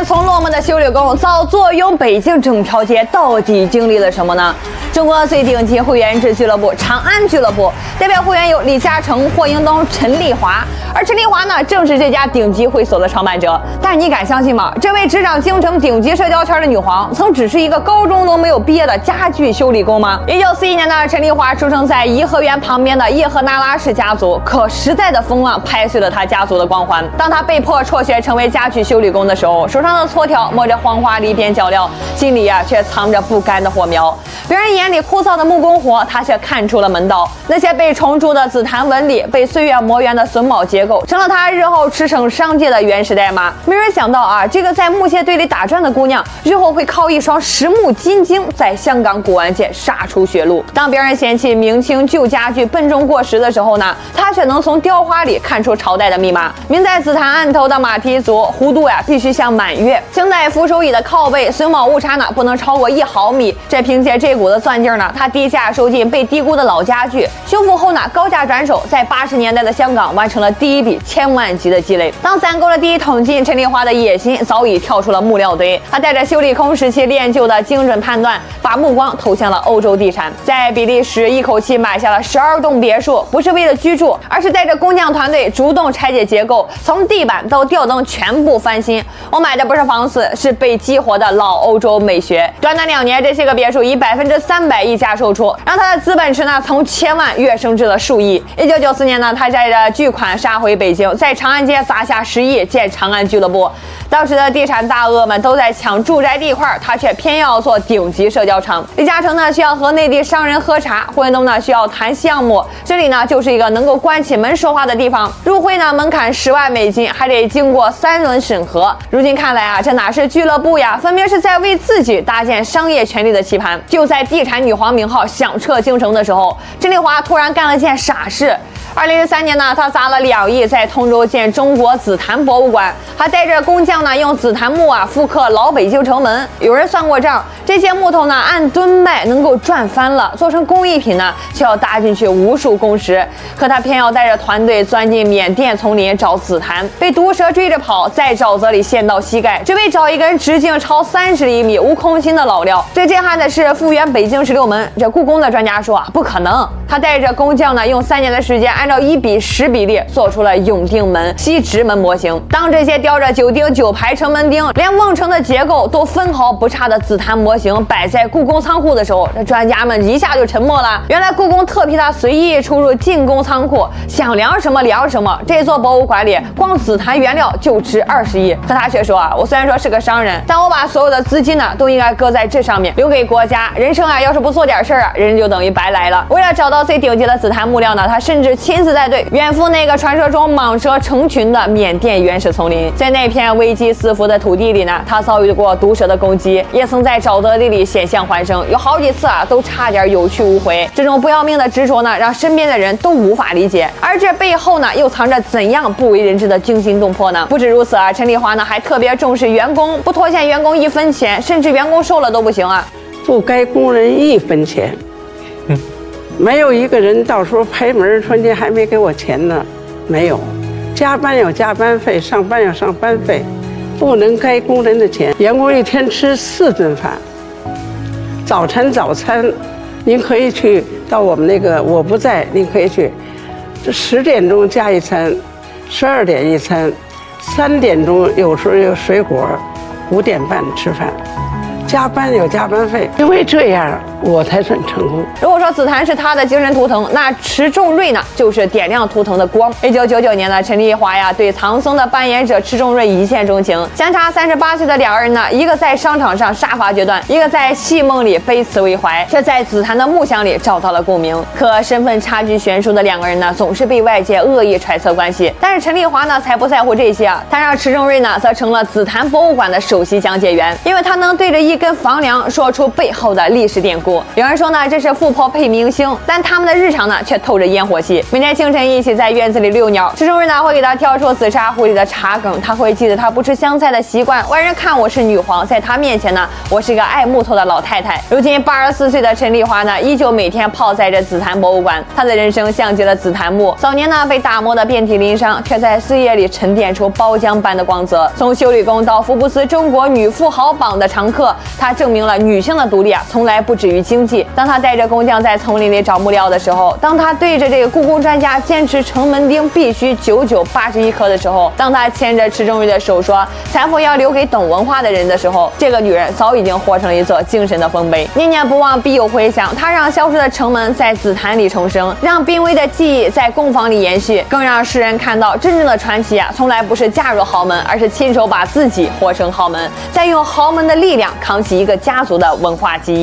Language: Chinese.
年从落寞的修理工到坐拥北京整条街，到底经历了什么呢？中国最顶级会员制俱乐部长安俱乐部代表会员有李嘉诚、霍英东、陈丽华，而陈丽华呢，正是这家顶级会所的创办者。但是你敢相信吗？这位执掌京城顶级社交圈的女皇，曾只是一个高中都没有毕业的家具修理工吗？1941年的陈丽华出生在颐和园旁边的叶赫那拉氏家族，可时代的风浪拍碎了她家族的光环。当她被迫辍学成为家具修理工的时候，手上的搓条摸着黄花梨边角料，心里却藏着不甘的火苗。别人眼里枯燥的木工活，他却看出了门道。那些被虫蛀的紫檀纹理，被岁月磨圆的榫卯结构，成了他日后驰骋商界的原始代码。没人想到这个在木屑堆里打转的姑娘，日后会靠一双实木金睛，在香港古玩界杀出血路。当别人嫌弃明清旧家具笨重过时的时候呢，他却能从雕花里看出朝代的密码。明代紫檀案头的马蹄足弧度必须像满月。清代扶手椅的靠背榫卯误差呢不能超过1毫米。这凭借这股子钻劲呢，他低价收进被低估的老家具，修复后呢高价转手，在80年代的香港完成了第一笔千万级的积累。当攒够了第一桶金，陈丽华的野心早已跳出了木料堆。他带着修理工时期练就的精准判断，把目光投向了欧洲地产，在比利时一口气买下了12栋别墅，不是为了居住，而是带着工匠团队主动拆解结构，从地板到吊灯全部翻新。我买的不是房子，是被激活的老欧洲美学。短短2年，这些个别墅以300%溢价售出，让他的资本池呢从千万跃升至了数亿。1994年呢，他带着巨款杀回北京，在长安街砸下10亿建长安俱乐部。当时的地产大鳄们都在抢住宅地块，他却偏要做顶级社交场。李嘉诚呢需要和内地商人喝茶，霍英东呢需要谈项目，这里呢就是一个能够关起门说话的地方。入会呢门槛10万美金，还得经过3轮审核。如今看来这哪是俱乐部呀，分明是在为自己搭建商业权利的棋盘。就在地产女皇名号响彻京城的时候，陈丽华突然干了件傻事。2003年呢，他砸了2亿在通州建中国紫檀博物馆，还带着工匠呢用紫檀木复刻老北京城门。有人算过账，这些木头呢按吨卖能够赚翻了，做成工艺品呢就要搭进去无数工时。可他偏要带着团队钻进缅甸丛林找紫檀，被毒蛇追着跑，在沼泽里陷到膝盖，只为找一根直径超30厘米无空心的老料。最震撼的是复原北京16门，这故宫的专家说不可能。他带着工匠呢用3年的时间，按照1比10比例做出了永定门、西直门模型。当这些雕着9钉9排城门钉，连瓮城的结构都分毫不差的紫檀模型摆在故宫仓库的时候，这专家们一下就沉默了。原来故宫特批他随意出入进宫仓库，想量什么量什么。这座博物馆里光紫檀原料就值20亿。可他却说我虽然说是个商人，但我把所有的资金呢都应该搁在这上面，留给国家。人生要是不做点事儿人就等于白来了。为了找到最顶级的紫檀木料呢，他甚至亲自带队远赴那个传说中蟒蛇成群的缅甸原始丛林。在那片危机四伏的土地里呢，他遭遇过毒蛇的攻击，也曾在沼泽地里险象环生，有好几次都差点有去无回。这种不要命的执着呢，让身边的人都无法理解。而这背后呢，又藏着怎样不为人知的惊心动魄呢？不止如此陈丽华呢还特别重视员工，不拖欠员工1分钱，甚至员工瘦了都不行不该工人1分钱。没有一个人到时候拍门说你还没给我钱呢，没有。加班有加班费，上班有上班费，不能该工人的钱。员工一天吃4顿饭，早餐您可以去到我们那个我不在，您可以去，这10点钟加一餐，12点一餐，3点钟有时候有水果，5点半吃饭。加班有加班费，因为这样我才算成功。如果说紫檀是他的精神图腾，那池仲瑞呢就是点亮图腾的光。1999年呢，陈丽华对唐僧的扮演者池仲瑞一见钟情，相差38岁的2个人呢，一个在商场上杀伐决断，一个在戏梦里悲慈为怀，却在紫檀的木箱里找到了共鸣。可身份差距悬殊的2个人呢，总是被外界恶意揣测关系。但是陈丽华呢才不在乎这些他让池仲瑞呢则成了紫檀博物馆的首席讲解员，因为他能对着一根房梁说出背后的历史典故。苦。有人说呢，这是富婆配明星，但他们的日常呢却透着烟火气。每天清晨一起在院子里遛鸟，池中人呢会给他挑出紫砂壶里的茶梗，他会记得他不吃香菜的习惯。外人看我是女皇，在他面前呢，我是个爱木头的老太太。如今84岁的陈丽华呢，依旧每天泡在这紫檀博物馆。她的人生像极了紫檀木，早年呢被打磨得遍体鳞伤，却在岁月里沉淀出包浆般的光泽。从修理工到福布斯中国女富豪榜的常客，她证明了女性的独立从来不止于经济。当她带着工匠在丛林里找木料的时候，当她对着这个故宫专家坚持城门钉必须9981颗的时候，当她牵着池中人的手说财富要留给懂文化的人的时候，这个女人早已经活成了一座精神的丰碑。念念不忘必有回响，她让消失的城门在紫檀里重生，让濒危的记忆在工坊里延续，更让世人看到真正的传奇从来不是嫁入豪门，而是亲手把自己活成豪门，再用豪门的力量扛起一个家族的文化记忆。